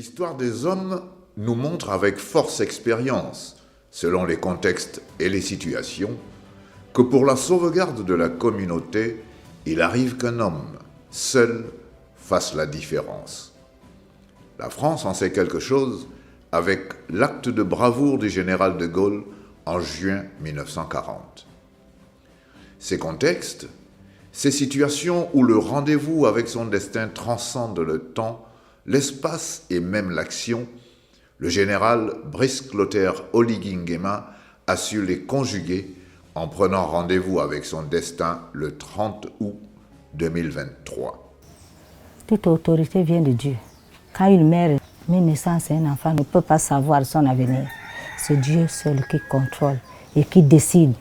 L'histoire des hommes nous montre avec force expérience, selon les contextes et les situations, que pour la sauvegarde de la communauté, il arrive qu'un homme, seul, fasse la différence. La France en sait quelque chose avec l'acte de bravoure du général de Gaulle en juin 1940. Ces contextes, ces situations où le rendez-vous avec son destin transcende le temps, l'espace et même l'action, le général Brice Clotaire Oligui Nguema a su les conjuguer en prenant rendez-vous avec son destin le 30 août 2023. Toute autorité vient de Dieu. Quand une mère met naissance à un enfant, ne peut pas savoir son avenir. C'est Dieu seul qui contrôle et qui décide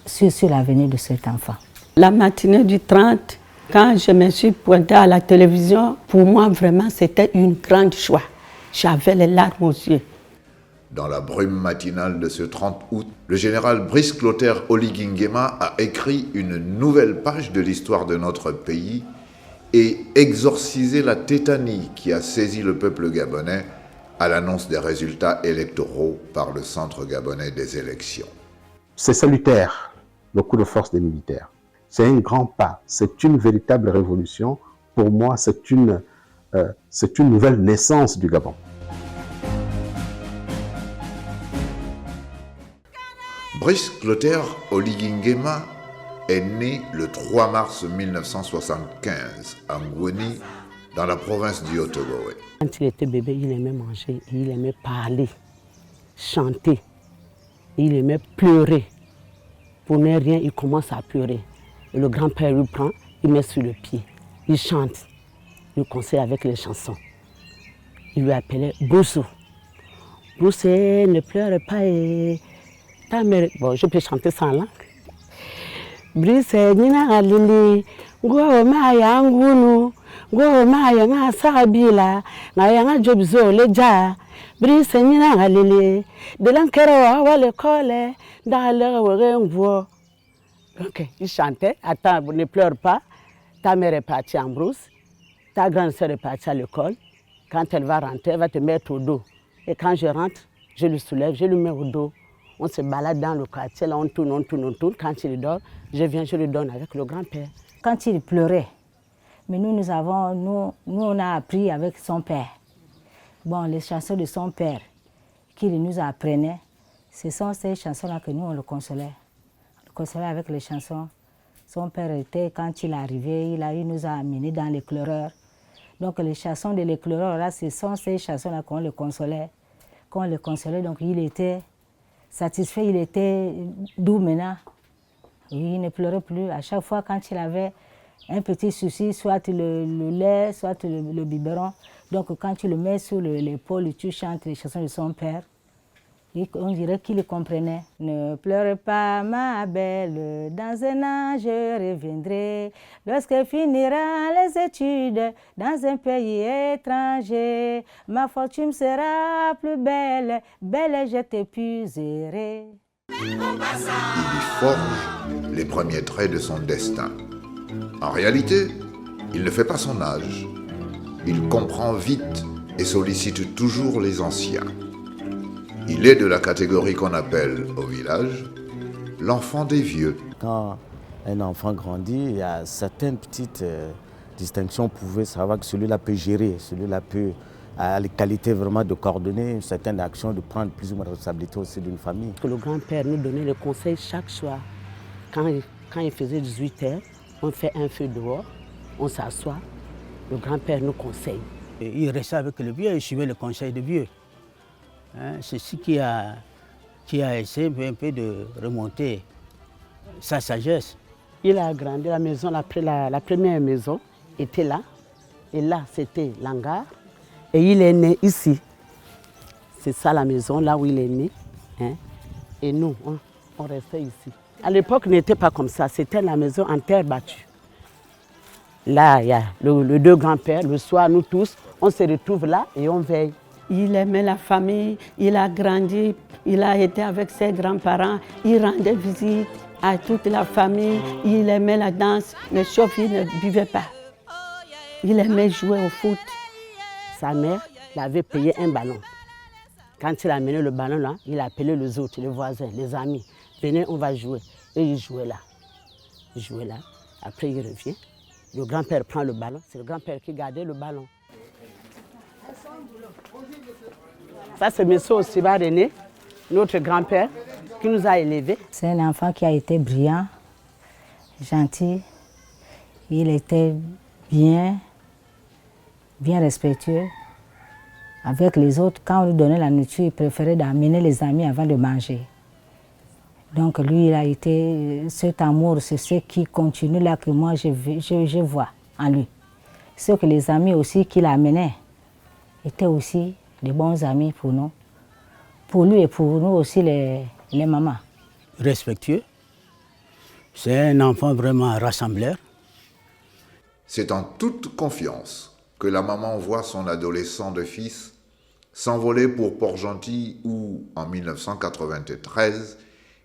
sur l'avenir de cet enfant. La matinée du 30, quand je me suis pointée à la télévision, pour moi vraiment c'était une grande joie. J'avais les larmes aux yeux. Dans la brume matinale de ce 30 août, le général Brice Clotaire Oligui Nguema a écrit une nouvelle page de l'histoire de notre pays et exorcisé la tétanie qui a saisi le peuple gabonais à l'annonce des résultats électoraux par le Centre gabonais des élections. C'est salutaire, le coup de force des militaires. C'est un grand pas, c'est une véritable révolution. Pour moi, c'est une nouvelle naissance du Gabon. Brice Clotaire Oligui Nguema est né le 3 mars 1975 à Ngoni, dans la province du Haut-Togo. Quand il était bébé, il aimait manger, il aimait parler, chanter, il aimait pleurer. Pour ne rien, il commence à pleurer. Et le grand-père lui prend, il met sur le pied, il chante, il conseille avec les chansons. Il lui appelait Boussou. Boussou, ne pleure pas et... Bon, je peux chanter sans langue. Brice nina galili, go maya ngunu, go maya nga sabila, nga yanga jobzo leja. Brice nina galili, de l'ankera wa l'école, dans le wengwo. Ok, il chantait. Attends, ne pleure pas. Ta mère est partie en brousse, ta grande sœur est partie à l'école. Quand elle va rentrer, elle va te mettre au dos. Et quand je rentre, je le soulève, je le mets au dos. On se balade dans le quartier, là on tourne, on tourne, on tourne. Quand il dort, je viens, je le donne avec le grand-père. Quand il pleurait, mais nous on a appris avec son père. Bon, les chansons de son père qu'il nous apprenait, ce sont ces chansons-là que nous on le consolait. On le consolait avec les chansons. Son père était, quand il est arrivé, il nous a amenés dans l'éclaireur. Donc les chansons de l'éclaireur, là, ce sont ces chansons-là qu'on le consolait. Qu'on le consolait, donc il était satisfait, il était doux maintenant. Oui, il ne pleurait plus. À chaque fois, quand il avait un petit souci, soit le lait, soit le biberon, donc quand tu le mets sur l'épaule, tu chantes les chansons de son père, et on dirait qu'il comprenait. Ne pleure pas, ma belle, dans un an je reviendrai, lorsque finira les études dans un pays étranger. Ma fortune sera plus belle, belle je t'épuiserai. Il y forge les premiers traits de son destin. En réalité, il ne fait pas son âge. Il comprend vite et sollicite toujours les anciens. Il est de la catégorie qu'on appelle au village l'enfant des vieux. Quand un enfant grandit, il y a certaines petites distinctions. Vous pouvez savoir que celui-là peut gérer, celui-là peut a les qualités vraiment de coordonner une certaine action, de prendre plus ou moins de responsabilité aussi d'une famille. Le grand-père nous donnait le conseil chaque soir. Quand il faisait 18 heures, on fait un feu dehors, on s'assoit, le grand-père nous conseille. Et il restait avec le vieux, il suivait le conseil du vieux. C'est ce qui a essayé un peu de remonter sa sagesse. Il a agrandi la maison, la première maison était là, et là c'était l'hangar. Et il est né ici. C'est ça la maison, là où il est né. Hein? Et nous, on restait ici. À l'époque, n'était pas comme ça. C'était la maison en terre battue. Là, il y a le deux grands-pères. Le soir, nous tous, on se retrouve là et on veille. Il aimait la famille, il a grandi, il a été avec ses grands-parents, il rendait visite à toute la famille, il aimait la danse, mais sauf qu'il ne buvait pas. Il aimait jouer au foot. Sa mère il avait payé un ballon. Quand il a amené le ballon là, il a appelé les autres, les voisins, les amis. Venez, on va jouer. Et il jouait là. Il jouait là. Après, il revient. Le grand-père prend le ballon. C'est le grand-père qui gardait le ballon. Ça, c'est M. Osiba René, notre grand-père, qui nous a élevés. C'est un enfant qui a été brillant, gentil. Il était bien respectueux. Avec les autres, quand on lui donnait la nourriture, il préférait d'amener les amis avant de manger. Donc lui, il a été cet amour, c'est ce qui continue là que moi je vois en lui. Ce que les amis aussi qu'il amenait étaient aussi des bons amis pour nous. Pour lui et pour nous aussi les mamans. Respectueux. C'est un enfant vraiment rassembleur. C'est en toute confiance que la maman voit son adolescent de fils s'envoler pour Port-Gentil où, en 1993,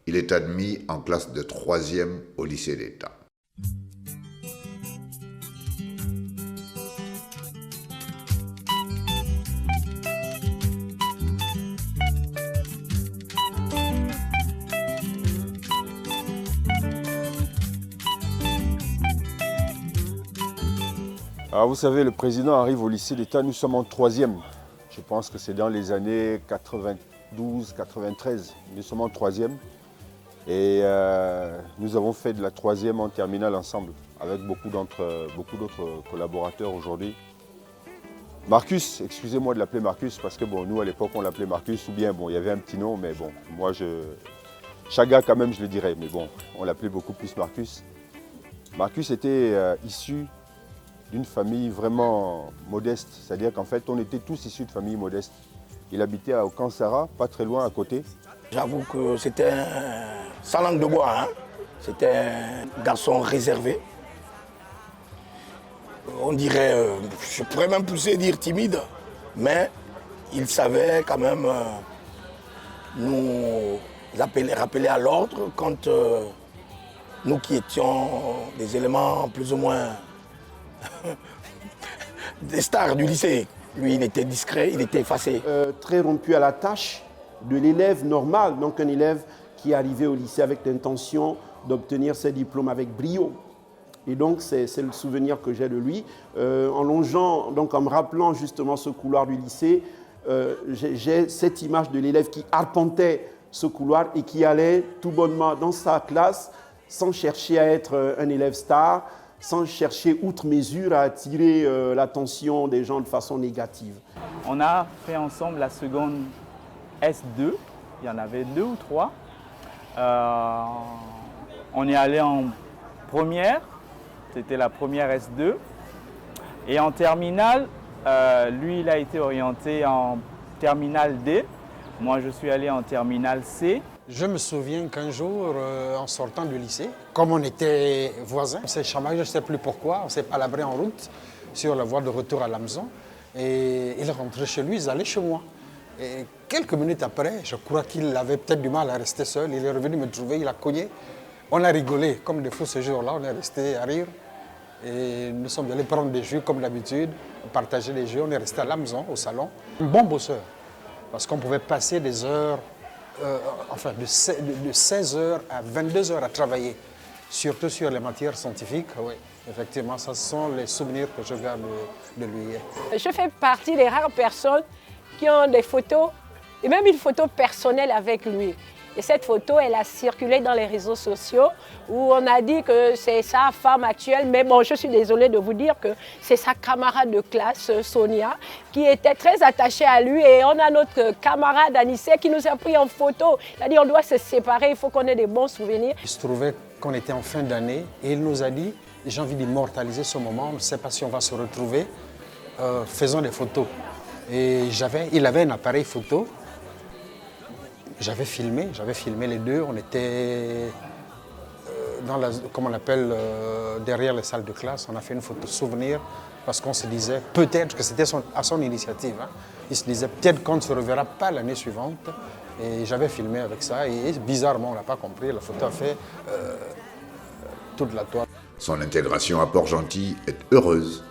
il est admis en classe de 3e au lycée d'État. Alors vous savez, le président arrive au lycée d'État, nous sommes en 3e. Je pense que c'est dans les années 92-93. Nous sommes en 3e. Et nous avons fait de la 3e en terminale ensemble, avec beaucoup d'autres collaborateurs aujourd'hui. Marcus, excusez-moi de l'appeler Marcus, parce que bon, nous à l'époque on l'appelait Marcus, ou bien bon, il y avait un petit nom, mais bon, moi Chaga quand même je le dirais, mais bon, on l'appelait beaucoup plus Marcus. Marcus était issu d'une famille vraiment modeste, c'est-à-dire qu'en fait on était tous issus de familles modestes. Il habitait à Okansara, pas très loin à côté. J'avoue que c'était sans langue de bois, hein. C'était un garçon réservé. On dirait, je pourrais même pousser dire timide, mais il savait quand même nous rappeler à l'ordre quand nous qui étions des éléments plus ou moins des stars du lycée. Lui, il était discret, il était effacé. Très rompu à la tâche de l'élève normal, donc un élève qui est arrivé au lycée avec l'intention d'obtenir ses diplômes avec brio. Et donc, c'est le souvenir que j'ai de lui. En longeant, donc en me rappelant justement ce couloir du lycée, j'ai cette image de l'élève qui arpentait ce couloir et qui allait tout bonnement dans sa classe sans chercher à être un élève star, sans chercher outre mesure à attirer l'attention des gens de façon négative. On a fait ensemble la seconde S2, il y en avait 2 ou 3. On est allé en première, c'était la première S2. Et en terminale, lui il a été orienté en terminale D. Moi je suis allé en terminale C. Je me souviens qu'un jour, en sortant du lycée, comme on était voisins, on s'est chamaillé, je ne sais plus pourquoi, on s'est palabré en route sur la voie de retour à la maison. Et il rentrait chez lui, il allait chez moi. Et quelques minutes après, je crois qu'il avait peut-être du mal à rester seul. Il est revenu me trouver, il a cogné. On a rigolé comme des fous ce jour-là, on est resté à rire. Et nous sommes allés prendre des jus comme d'habitude, partager les jus. On est resté à la maison, au salon. Un bon bosseur, parce qu'on pouvait passer des heures, de 16h à 22h à travailler, surtout sur les matières scientifiques. Oui, effectivement, ce sont les souvenirs que je garde de lui. Je fais partie des rares personnes qui ont des photos, et même une photo personnelle avec lui. Et cette photo, elle a circulé dans les réseaux sociaux où on a dit que c'est sa femme actuelle. Mais bon, je suis désolée de vous dire que c'est sa camarade de classe, Sonia, qui était très attachée à lui. Et on a notre camarade Anissé qui nous a pris en photo. Il a dit on doit se séparer, il faut qu'on ait des bons souvenirs. Il se trouvait qu'on était en fin d'année et il nous a dit j'ai envie d'immortaliser ce moment, on ne sait pas si on va se retrouver, faisons des photos. Et il avait un appareil photo. J'avais filmé les deux. On était comme on appelle, derrière les salles de classe. On a fait une photo souvenir parce qu'on se disait peut-être que c'était à son initiative. Hein. Il se disait peut-être qu'on ne se reverra pas l'année suivante. Et j'avais filmé avec ça. Et bizarrement, on n'a pas compris. La photo a fait toute la toile. Son intégration à Port-Gentil est heureuse.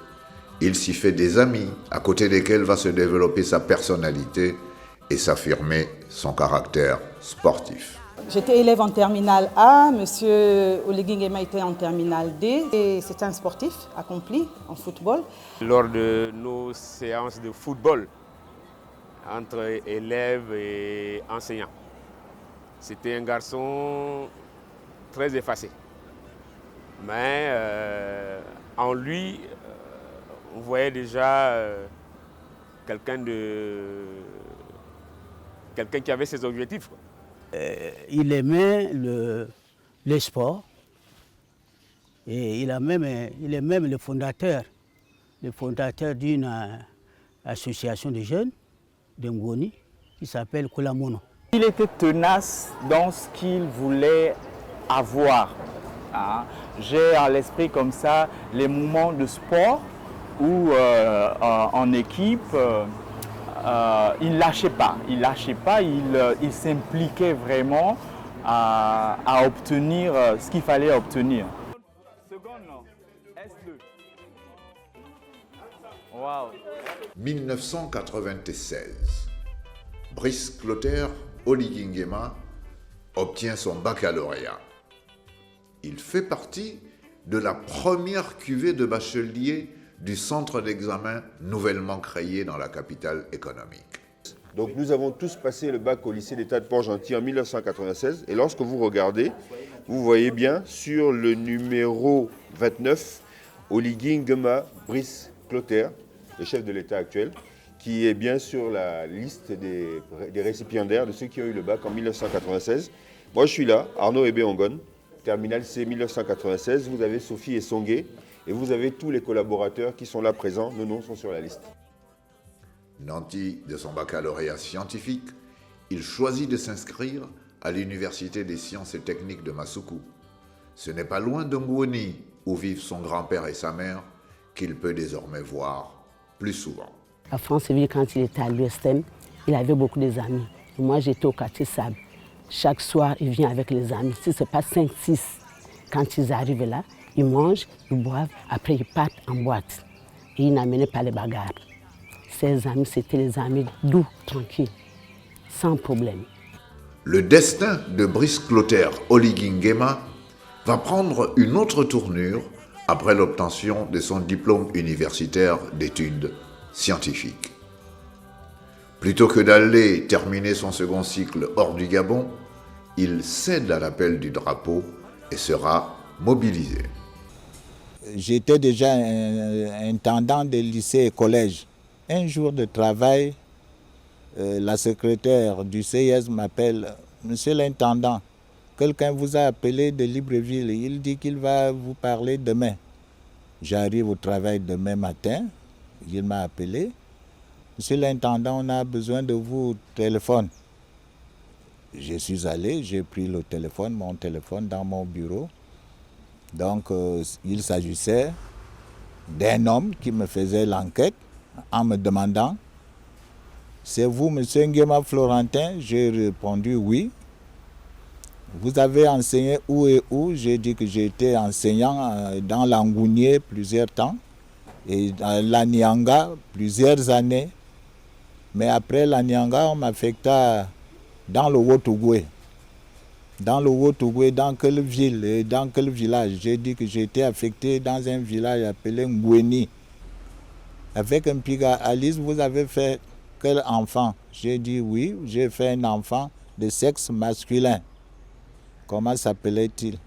Il s'y fait des amis, à côté desquels va se développer sa personnalité et s'affirmer son caractère sportif. J'étais élève en terminale A, monsieur Oligui Nguema était en terminale D et c'est un sportif accompli en football. Lors de nos séances de football entre élèves et enseignants, c'était un garçon très effacé. Mais en lui, on voyait déjà quelqu'un qui avait ses objectifs, quoi. Il aimait le sport et il est même le fondateur d'une association de jeunes de Ngoni qui s'appelle Kolamono. Il était tenace dans ce qu'il voulait avoir. Hein. J'ai à l'esprit comme ça les moments de sport où en équipe, il ne lâchait pas, il s'impliquait vraiment à obtenir ce qu'il fallait obtenir. Seconde, S2. Wow. 1996. Brice Clotaire Oligui Nguema obtient son baccalauréat. Il fait partie de la première cuvée de bacheliers du centre d'examen nouvellement créé dans la capitale économique. Donc nous avons tous passé le bac au lycée d'État de Port-Gentil en 1996 et lorsque vous regardez, vous voyez bien sur le numéro 29, Oligui Nguema Brice Clotaire, le chef de l'État actuel, qui est bien sur la liste des récipiendaires de ceux qui ont eu le bac en 1996. Moi je suis là, Arnaud Ebé-Ongon, terminal C 1996, vous avez Sophie Essongué, et vous avez tous les collaborateurs qui sont là présents, nos noms sont sur la liste. Nanti de son baccalauréat scientifique, il choisit de s'inscrire à l'Université des sciences et techniques de Masuku. Ce n'est pas loin de Ngoni, où vivent son grand-père et sa mère, qu'il peut désormais voir plus souvent. À Franceville, quand il était à l'USM, il avait beaucoup d'amis. Moi, j'étais au quartier Sable. Chaque soir, il vient avec les amis. Si ce n'est pas 5, 6, quand ils arrivent là, ils mangent, ils boivent, après ils partent en boîte. Et ils n'amenaient pas les bagarres. Ses amis, c'était les amis doux, tranquilles, sans problème. Le destin de Brice Clotaire Oligui Nguema va prendre une autre tournure après l'obtention de son diplôme universitaire d'études scientifiques. Plutôt que d'aller terminer son second cycle hors du Gabon, il cède à l'appel du drapeau et sera mobilisé. J'étais déjà intendant des lycées et collèges. Un jour de travail, la secrétaire du CIS m'appelle « Monsieur l'intendant, quelqu'un vous a appelé de Libreville, il dit qu'il va vous parler demain. » J'arrive au travail demain matin, il m'a appelé. « Monsieur l'intendant, on a besoin de vous au téléphone. » Je suis allé, j'ai pris le téléphone, mon téléphone dans mon bureau. Donc, il s'agissait d'un homme qui me faisait l'enquête en me demandant « C'est vous, M. Nguema Florentin ?» J'ai répondu « Oui. » « Vous avez enseigné où et où ?» J'ai dit que j'étais enseignant dans l'Angounier plusieurs temps et dans l'Anianga plusieurs années. Mais après l'Anianga, on m'affecta dans le Haut-Tougoué. Dans le Haut-Tougoué, dans quelle ville et dans quel village? J'ai dit que j'étais affecté dans un village appelé Ngweni. Avec un piga, Alice, vous avez fait quel enfant? J'ai dit oui, j'ai fait un enfant de sexe masculin. Comment s'appelait-il?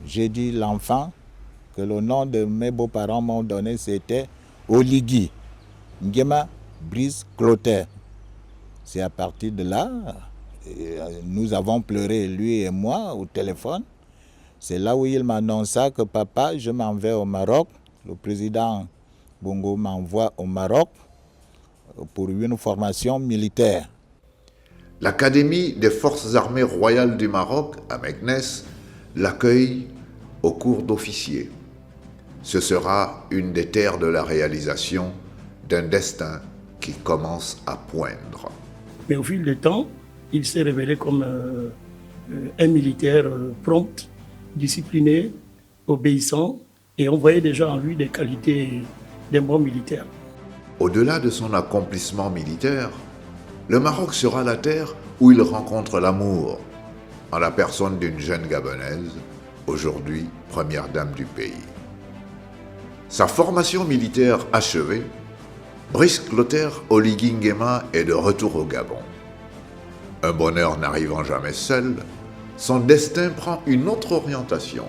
J'ai dit l'enfant, que le nom de mes beaux-parents m'ont donné, c'était Oligui Nguema Brice Clotaire. C'est à partir de là, nous avons pleuré, lui et moi, au téléphone. C'est là où il m'annonça que papa, je m'en vais au Maroc. Le président Bongo m'envoie au Maroc pour une formation militaire. L'Académie des Forces armées royales du Maroc, à Meknès, l'accueille au cours d'officier. Ce sera une des terres de la réalisation d'un destin qui commence à poindre. Mais au fil du temps, il s'est révélé comme un militaire prompt, discipliné, obéissant, et on voyait déjà en lui des qualités d'un bon militaire. Au-delà de son accomplissement militaire, le Maroc sera la terre où il rencontre l'amour, en la personne d'une jeune Gabonaise, aujourd'hui première dame du pays. Sa formation militaire achevée, Brice Clotaire Oligui Nguema est de retour au Gabon. Un bonheur n'arrivant jamais seul, son destin prend une autre orientation.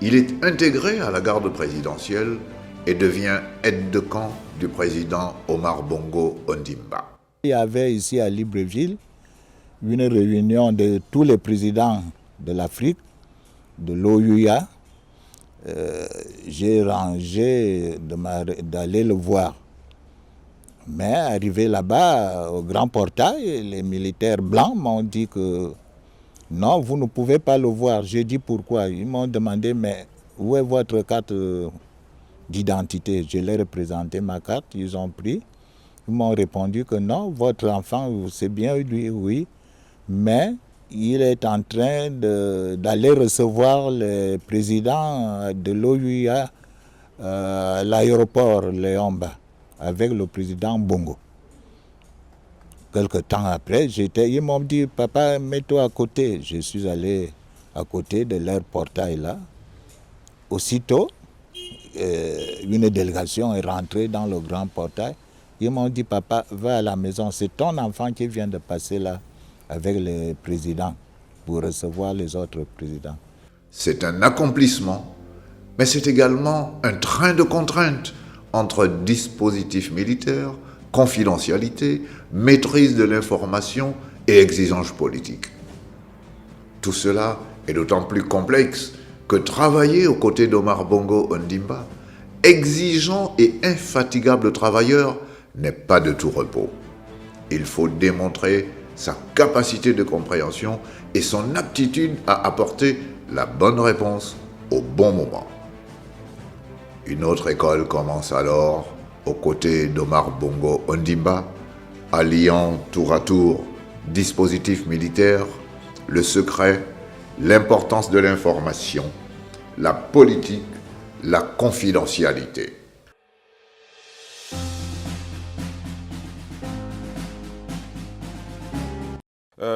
Il est intégré à la garde présidentielle et devient aide de camp du président Omar Bongo Ondimba. Il y avait ici à Libreville une réunion de tous les présidents de l'Afrique, de l'OUA. J'ai rangé d'aller le voir. Mais arrivé là-bas, au grand portail, les militaires blancs m'ont dit que non, vous ne pouvez pas le voir. J'ai dit pourquoi. Ils m'ont demandé, mais où est votre carte d'identité? Je leur ai présenté ma carte, ils ont pris. Ils m'ont répondu que non, votre enfant, c'est bien lui, oui. Mais il est en train d'aller recevoir le président de l'OUA à l'aéroport Léomba avec le président Bongo. Quelque temps après, ils m'ont dit, papa, mets-toi à côté. Je suis allé à côté de leur portail là. Aussitôt, une délégation est rentrée dans le grand portail. Ils m'ont dit, papa, va à la maison, c'est ton enfant qui vient de passer là avec le président pour recevoir les autres présidents. C'est un accomplissement, mais c'est également un train de contraintes entre dispositifs militaires, confidentialité, maîtrise de l'information et exigences politiques. Tout cela est d'autant plus complexe que travailler aux côtés d'Omar Bongo Ondimba, exigeant et infatigable travailleur, n'est pas de tout repos. Il faut démontrer sa capacité de compréhension et son aptitude à apporter la bonne réponse au bon moment. Une autre école commence alors aux côtés d'Omar Bongo Ondimba, alliant tour à tour dispositifs militaires, le secret, l'importance de l'information, la politique, la confidentialité.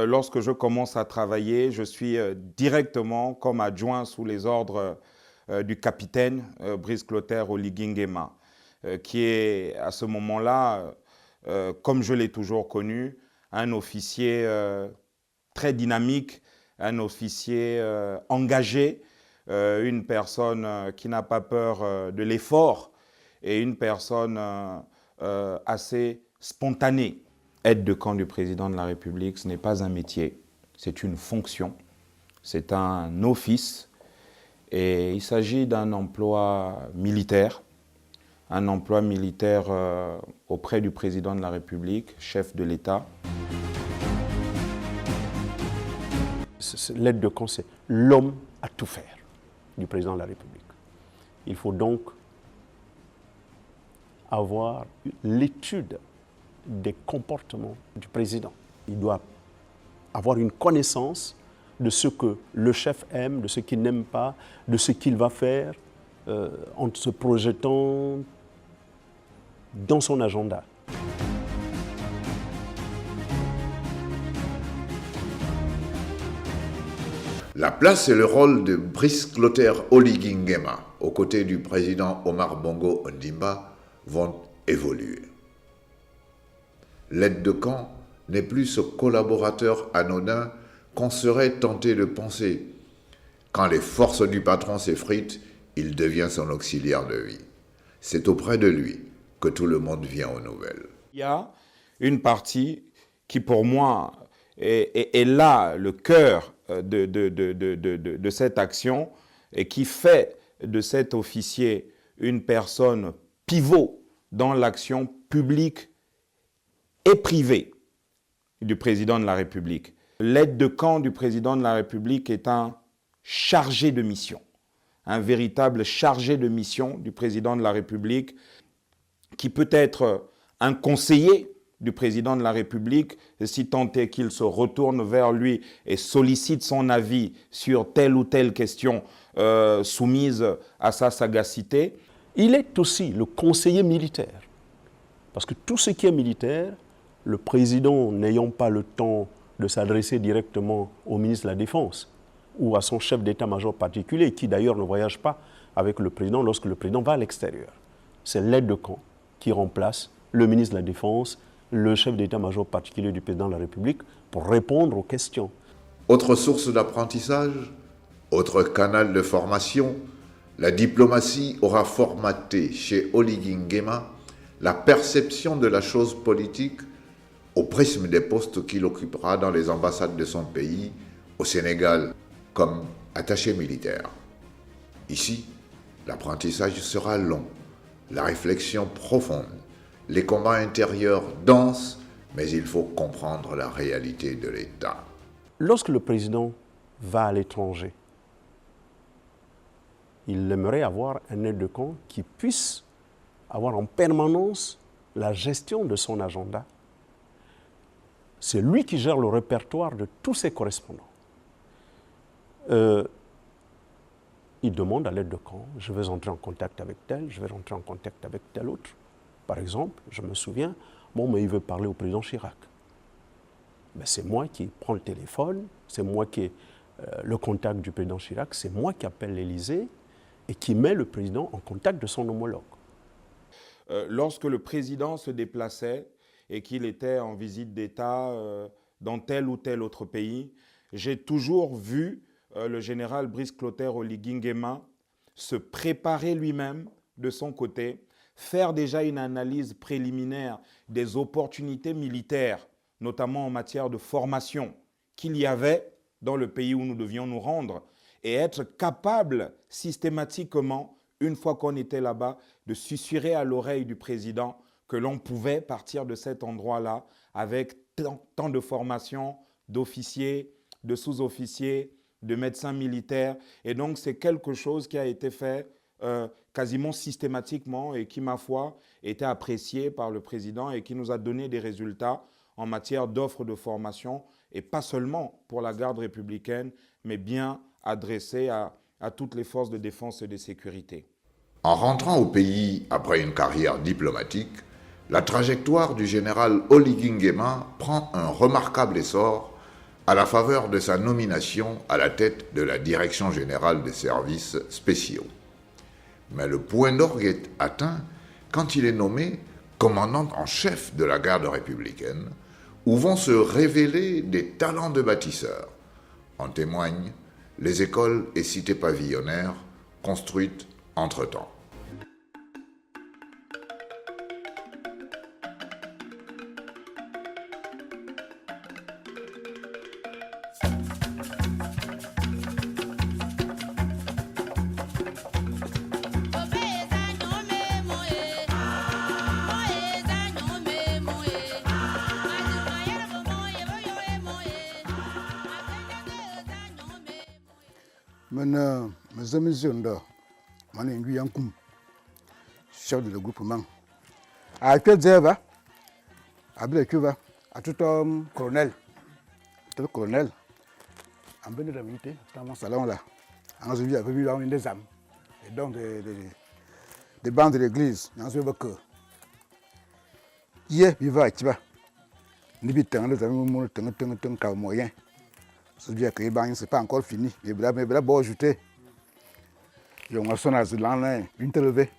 Lorsque je commence à travailler, je suis directement comme adjoint sous les ordres du capitaine Brice Clotaire Oligui Nguema, qui est à ce moment-là, comme je l'ai toujours connu, un officier très dynamique, un officier engagé, une personne qui n'a pas peur de l'effort et une personne assez spontanée. Aide de camp du président de la République, ce n'est pas un métier, c'est une fonction, c'est un office et il s'agit d'un emploi militaire auprès du président de la République, chef de l'État. L'aide de camp, c'est l'homme à tout faire du président de la République. Il faut donc avoir l'étude des comportements du président. Il doit avoir une connaissance de ce que le chef aime, de ce qu'il n'aime pas, de ce qu'il va faire en se projetant dans son agenda. La place et le rôle de Brice Clotaire Oligui Nguema aux côtés du président Omar Bongo Ondimba vont évoluer. L'aide de camp n'est plus ce collaborateur anodin qu'on serait tenté de penser. Quand les forces du patron s'effritent, il devient son auxiliaire de vie. C'est auprès de lui que tout le monde vient aux nouvelles. Il y a une partie qui, pour moi, est là le cœur de cette action et qui fait de cet officier une personne pivot dans l'action publique et privée du président de la République. L'aide de camp du président de la République est un chargé de mission, un véritable chargé de mission du président de la République qui peut être un conseiller du président de la République, si tant est qu'il se retourne vers lui et sollicite son avis sur telle ou telle question soumise à sa sagacité. Il est aussi le conseiller militaire. Parce que tout ce qui est militaire, le président n'ayant pas le temps de s'adresser directement au ministre de la Défense ou à son chef d'état-major particulier, qui d'ailleurs ne voyage pas avec le président lorsque le président va à l'extérieur. C'est l'aide de camp qui remplace le ministre de la Défense, le chef d'état-major particulier du président de la République, pour répondre aux questions. Autre source d'apprentissage, autre canal de formation, la diplomatie aura formaté chez Oligui Nguema la perception de la chose politique au prisme des postes qu'il occupera dans les ambassades de son pays, au Sénégal, comme attaché militaire. Ici, l'apprentissage sera long, la réflexion profonde, les combats intérieurs denses, mais il faut comprendre la réalité de l'État. Lorsque le président va à l'étranger, il aimerait avoir un aide de camp qui puisse avoir en permanence la gestion de son agenda. C'est lui qui gère le répertoire de tous ses correspondants. Il demande à l'aide de camp, je vais entrer en contact avec tel, je vais rentrer en contact avec tel autre. Par exemple, je me souviens, bon, mais il veut parler au président Chirac. Ben, c'est moi qui prends le téléphone, c'est moi qui ai le contact du président Chirac, c'est moi qui appelle l'Élysée et qui met le président en contact de son homologue. Lorsque le président se déplaçait et qu'il était en visite d'État dans tel ou tel autre pays, j'ai toujours vu le général Brice Clotaire Oligui Nguema se préparer lui-même de son côté, faire déjà une analyse préliminaire des opportunités militaires, notamment en matière de formation, qu'il y avait dans le pays où nous devions nous rendre, et être capable systématiquement, une fois qu'on était là-bas, de susurrer à l'oreille du président que l'on pouvait partir de cet endroit-là avec tant de formation d'officiers, de sous-officiers, de médecins militaires. Et donc, c'est quelque chose qui a été fait quasiment systématiquement et qui, ma foi, était apprécié par le président et qui nous a donné des résultats en matière d'offres de formation, et pas seulement pour la garde républicaine, mais bien adressé à toutes les forces de défense et de sécurité. En rentrant au pays après une carrière diplomatique, la trajectoire du général Oligui Nguema prend un remarquable essor à la faveur de sa nomination à la tête de la Direction générale des services spéciaux. Mais le point d'orgue est atteint quand il est nommé commandant en chef de la garde républicaine, où vont se révéler des talents de bâtisseur. En témoignent les écoles et cités pavillonnaires construites entre-temps. Maintenant, mes amis Zionda, mon ami Yankoum, chef de le groupement. À quel zèva, à Blekuva, à tout homme colonel, tout colonel, en bonne réalité, dans mon salon là, en ce avec lui dans une des âmes, et donc des bandes de l'église, dans ce que hier, il va, tu vas, n'habitant les amis, tant moyen. C'est-à-dire que ce n'est pas encore fini. Mais là, bon, ajouter. Il y a un son à une télé.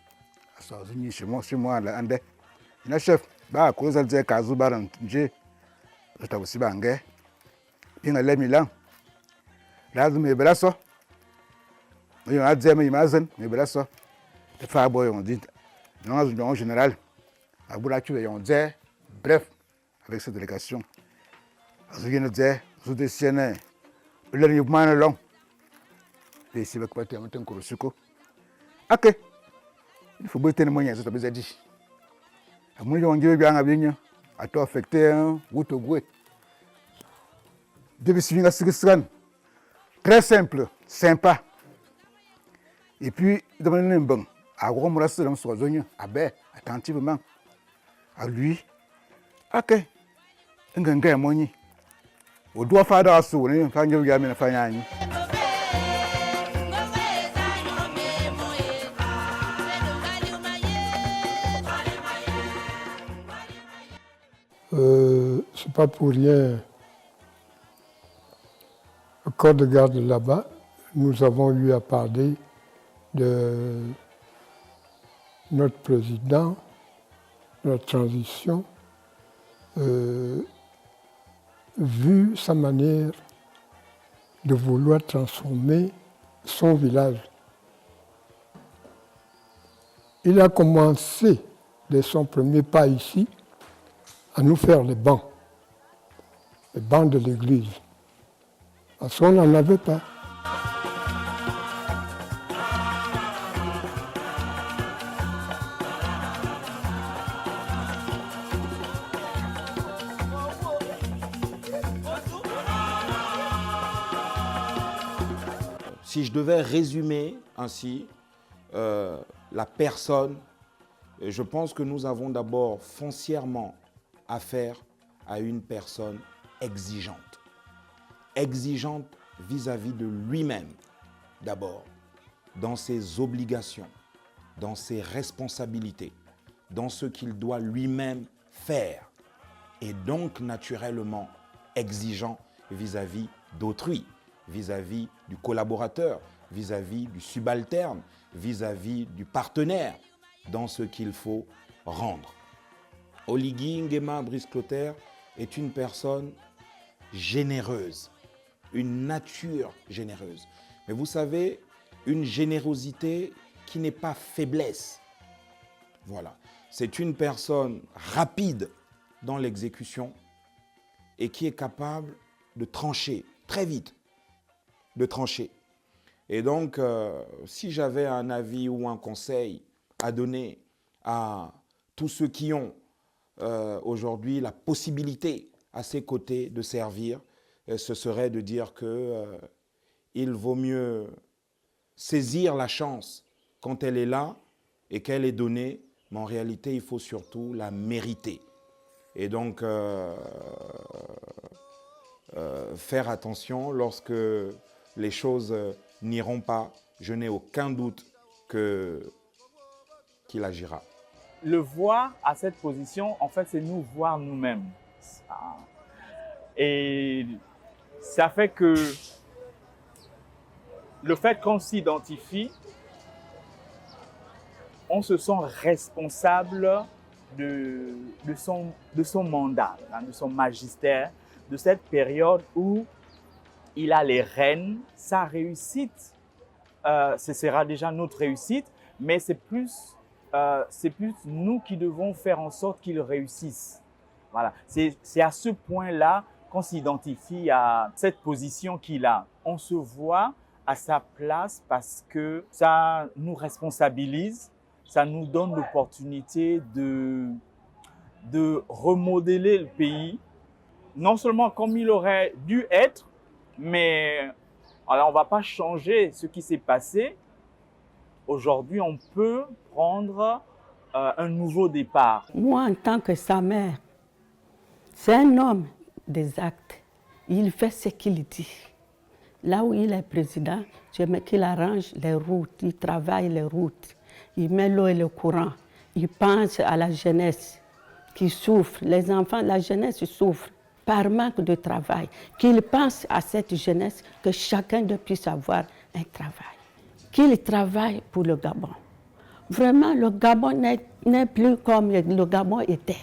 Chez moi, là, il y a un chef. Bah, quand vous avez un baran, j'ai aussi bangé. Il y a un Milan. Là, vous m'avez ça. Il y a un Zem, il y a un Zen, mais ça. Les femmes, on dit, non, en général, à Boulatou, il y a un Zé. Bref, avec cette délégation. Il y a un Zé, vous décidez. Le mouvement est long. Et si vous avez un peu de sucre, ok. Il faut que vous ayez un peu de dit. À mon avis, on a bien à tout affecter un route au goût. Depuis ce que très simple, sympa. Et puis, demander un bon. À Rome, là, c'est dans son zone. Attentivement. À lui. Ok. Un gars, mon au doigt faire dans la soupe, il faut que vous ayez un peu C'est pas pour rien. Au corps de garde là-bas, nous avons eu à parler de notre président, de la transition, vu sa manière de vouloir transformer son village. Il a commencé, dès son premier pas ici, à nous faire les bancs de l'église. Parce qu'on n'en avait pas. Si je devais résumer ainsi la personne, je pense que nous avons d'abord foncièrement affaire à une personne exigeante. Exigeante vis-à-vis de lui-même d'abord, dans ses obligations, dans ses responsabilités, dans ce qu'il doit lui-même faire, et donc naturellement exigeant vis-à-vis d'autrui, vis-à-vis du collaborateur, vis-à-vis du subalterne, vis-à-vis du partenaire, dans ce qu'il faut rendre. Oligui Nguema Brice Clotaire est une personne généreuse, une nature généreuse. Mais vous savez, une générosité qui n'est pas faiblesse. Voilà. C'est une personne rapide dans l'exécution et qui est capable de trancher très vite, de trancher. Et donc, si j'avais un avis ou un conseil à donner à tous ceux qui ont aujourd'hui la possibilité à ses côtés de servir, ce serait de dire qu'il vaut mieux saisir la chance quand elle est là et qu'elle est donnée, mais en réalité, il faut surtout la mériter. Et donc, faire attention lorsque les choses n'iront pas, je n'ai aucun doute qu'il agira. Le voir à cette position, en fait, c'est nous voir nous-mêmes. Et ça fait que le fait qu'on s'identifie, on se sent responsable de son mandat, de son magistère, de cette période où il a les rênes. Sa réussite, ce sera déjà notre réussite, mais c'est plus nous qui devons faire en sorte qu'il réussisse. Voilà. C'est à ce point-là qu'on s'identifie à cette position qu'il a. On se voit à sa place parce que ça nous responsabilise, ça nous donne l'opportunité de remodeler le pays, non seulement comme il aurait dû être, mais alors on ne va pas changer ce qui s'est passé. Aujourd'hui, on peut prendre un nouveau départ. Moi, en tant que sa mère, c'est un homme des actes. Il fait ce qu'il dit. Là où il est président, j'aime qu'il arrange les routes, il travaille les routes, il met l'eau et le courant, il pense à la jeunesse qui souffre, les enfants, la jeunesse souffre par manque de travail, qu'il pense à cette jeunesse, que chacun puisse avoir un travail, qu'il travaille pour le Gabon. Vraiment, le Gabon n'est plus comme le Gabon était.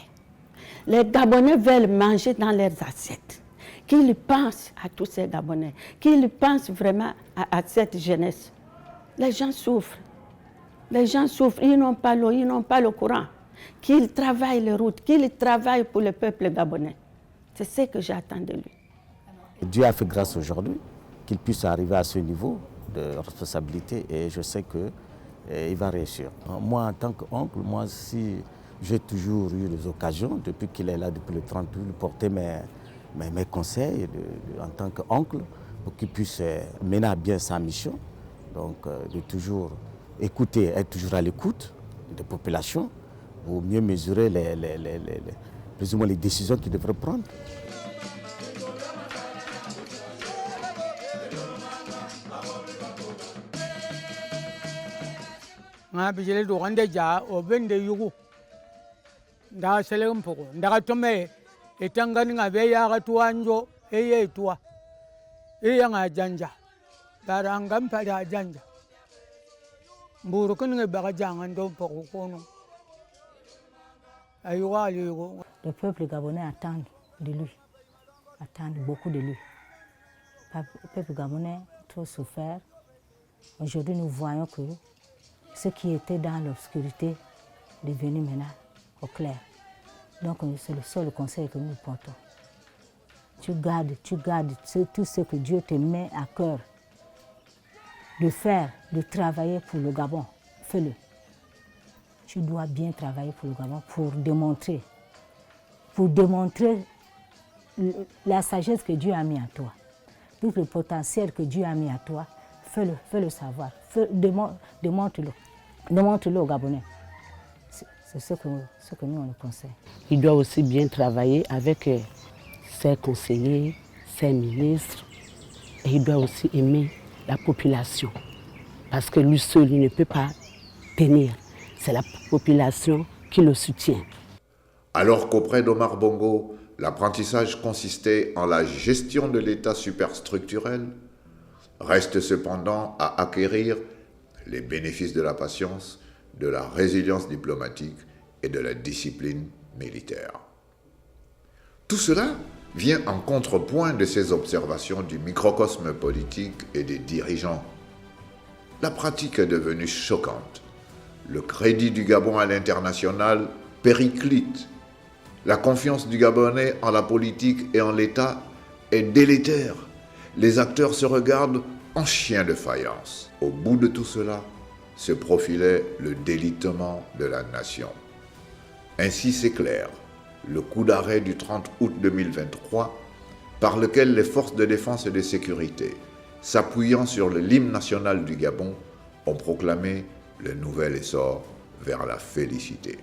Les Gabonais veulent manger dans leurs assiettes. Qu'ils pensent à tous ces Gabonais, qu'ils pensent vraiment à cette jeunesse. Les gens souffrent. Les gens souffrent, ils n'ont pas l'eau, ils n'ont pas le courant. Qu'ils travaillent les routes, qu'ils travaillent pour le peuple gabonais. C'est ce que j'attends de lui. Dieu a fait grâce aujourd'hui qu'il puisse arriver à ce niveau de responsabilité et je sais qu'il va réussir. Moi, en tant qu'oncle, si j'ai toujours eu les occasions, depuis qu'il est là, depuis le 30 août, de porter mes conseils en tant qu'oncle pour qu'il puisse mener à bien sa mission. Donc, de toujours écouter, être toujours à l'écoute des populations pour mieux mesurer plus ou moins les décisions qu'il devrait prendre. nga bijele do gande ja o bende yugu nda selem poko nda tome etangani ngabe ya tuanjo eye tua eya ngajanja daranga mpale ajanja mburu kunge bagajanga ndo pokono aywa ligo. Le peuple gabonais attend de lui, attend beaucoup de lui. Le peuple gabonais a trop souffert. Aujourd'hui, nous voyons que ce qui était dans l'obscurité est devenu maintenant au clair. Donc, c'est le seul conseil que nous portons. Tu gardes tout ce que Dieu te met à cœur de faire, de travailler pour le Gabon. Fais-le. Tu dois bien travailler pour le Gabon pour démontrer la sagesse que Dieu a mis en toi. Tout le potentiel que Dieu a mis en toi, fais-le savoir. Démontre-le aux Gabonais. C'est ce que nous, on le conseille. Il doit aussi bien travailler avec ses conseillers, ses ministres, et il doit aussi aimer la population. Parce que lui seul, il ne peut pas tenir. C'est la population qui le soutient. Alors qu'auprès d'Omar Bongo, l'apprentissage consistait en la gestion de l'État superstructurel, reste cependant à acquérir les bénéfices de la patience, de la résilience diplomatique et de la discipline militaire. Tout cela vient en contrepoint de ces observations du microcosme politique et des dirigeants. La pratique est devenue choquante. Le crédit du Gabon à l'international périclite. La confiance du Gabonais en la politique et en l'État est délétère. Les acteurs se regardent en chiens de faïence. Au bout de tout cela, se profilait le délitement de la nation. Ainsi s'éclaire le coup d'arrêt du 30 août 2023 par lequel les forces de défense et de sécurité, s'appuyant sur l'hymne national du Gabon, ont proclamé le nouvel essor vers la félicité.